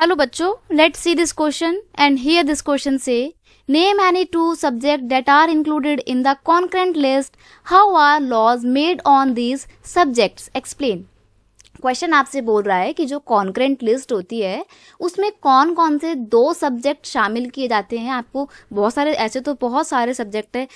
Hello बच्चों, let's see this question and here this question say name any two subjects that are included in the concurrent list. How are laws made on these subjects? Explain. Question आपसे बोल रहा है कि जो concurrent list होती है उसमें कौन कौन से दो सब्जेक्ट शामिल किए जाते हैं। आपको बहुत सारे, ऐसे तो बहुत सारे सब्जेक्ट है,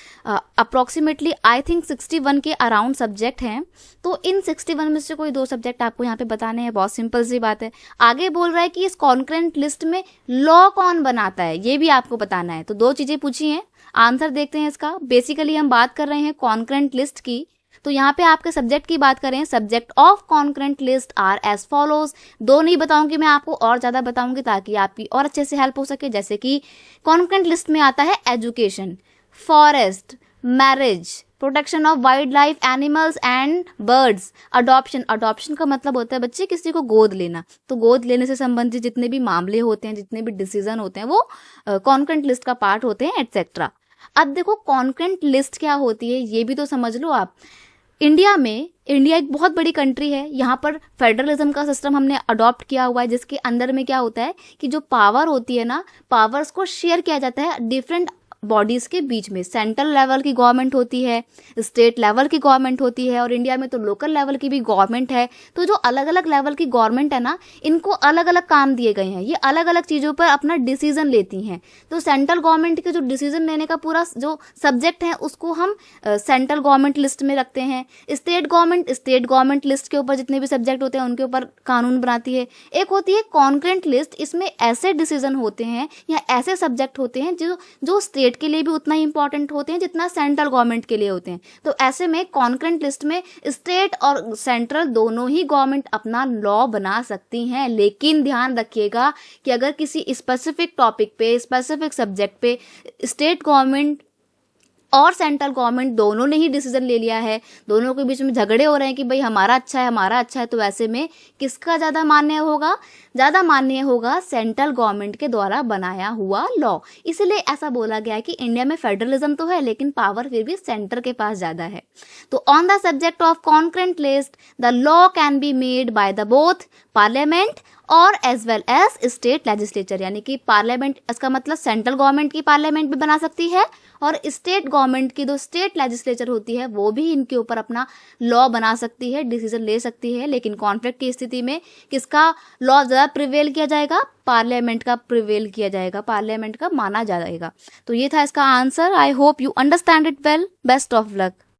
अप्रॉक्सीमेटली आई थिंक 61 के अराउंड सब्जेक्ट हैं। तो इन 61 में से कोई दो सब्जेक्ट आपको यहाँ पे बताने हैं। बहुत सिंपल सी बात है। आगे बोल रहा है कि इस कॉन्करेंट लिस्ट में लॉ कौन बनाता है, ये भी आपको बताना है। तो दो चीजें पूछी हैं, आंसर देखते हैं इसका। बेसिकली हम बात कर रहे हैं कॉन्करेंट लिस्ट की। तो यहाँ पे आपके सब्जेक्ट की बात करें, subject of concurrent list are as follows. दो नहीं बताऊंगी मैं, आपको और ज्यादा बताऊंगी ताकि आपकी और अच्छे से हेल्प हो सके। जैसे कि कॉन्करेंट लिस्ट में आता है education, forest, marriage, protection of wild life, animals and birds, adoption. Adoption का मतलब होता है बच्चे किसी को गोद लेना। तो गोद लेने से संबंधित जितने भी मामले होते हैं, जितने भी डिसीजन होते हैं, वो कॉन्करेंट लिस्ट का पार्ट होते हैं, एटसेट्रा। अब देखो कॉन्करेंट लिस्ट क्या होती है ये भी तो समझ लो आप। इंडिया एक बहुत बड़ी कंट्री है। यहाँ पर फेडरलिज्म का सिस्टम हमने अडॉप्ट किया हुआ है, जिसके अंदर में क्या होता है कि जो पावर होती है ना, पावर्स को शेयर किया जाता है डिफरेंट बॉडीज के बीच में। सेंट्रल लेवल की गवर्नमेंट होती है, स्टेट लेवल की गवर्नमेंट होती है, और इंडिया में तो लोकल लेवल की भी गवर्नमेंट है। तो जो अलग अलग लेवल की गवर्नमेंट है ना, इनको अलग अलग काम दिए गए हैं। ये अलग अलग चीजों पर अपना डिसीजन लेती हैं। तो सेंट्रल गवर्नमेंट के जो डिसीजन लेने का पूरा जो सब्जेक्ट है उसको हम सेंट्रल गवर्नमेंट लिस्ट में रखते हैं। स्टेट गवर्नमेंट लिस्ट के ऊपर जितने भी सब्जेक्ट होते हैं उनके ऊपर कानून बनाती है। एक होती है कॉन्करेंट लिस्ट, इसमें ऐसे डिसीजन होते हैं या ऐसे सब्जेक्ट होते हैं जो स्टेट के लिए भी उतना ही इंपॉर्टेंट होते हैं जितना सेंट्रल गवर्नमेंट के लिए होते हैं। तो ऐसे में कॉन्करेंट लिस्ट में स्टेट और सेंट्रल दोनों ही गवर्नमेंट अपना लॉ बना सकती हैं। लेकिन ध्यान रखिएगा कि अगर किसी स्पेसिफिक टॉपिक पे, स्पेसिफिक सब्जेक्ट पे स्टेट गवर्नमेंट और सेंट्रल गवर्नमेंट दोनों ने ही डिसीजन ले लिया है, दोनों के बीच में झगड़े हो रहे हैं कि भाई हमारा अच्छा है, हमारा अच्छा है, तो ऐसे में किसका ज़्यादा मान्य होगा? ज़्यादा मान्य होगा सेंट्रल गवर्नमेंट के द्वारा बनाया हुआ लॉ। इसलिए ऐसा बोला गया है कि इंडिया में फेडरलिज्म तो है लेकिन पावर फिर भी सेंटर के पास ज़्यादा है। तो on the subject of concurrent list the law can be made by the both parliament और as well as state legislature. यानी कि पार्लियामेंट, इसका मतलब सेंट्रल गवर्नमेंट की पार्लियामेंट भी बना सकती है और स्टेट गवर्नमेंट की जो स्टेट लेजिस्लेचर होती है वो भी इनके ऊपर अपना लॉ बना सकती है, डिसीजन ले सकती है। लेकिन कॉन्फ्लिक्ट की स्थिति में किसका लॉ ज़्यादा प्रिवेल किया जाएगा? पार्लियामेंट का प्रिवेल किया जाएगा, पार्लियामेंट का माना जाएगा। तो ये था इसका answer. I hope you understand it well. Best of luck.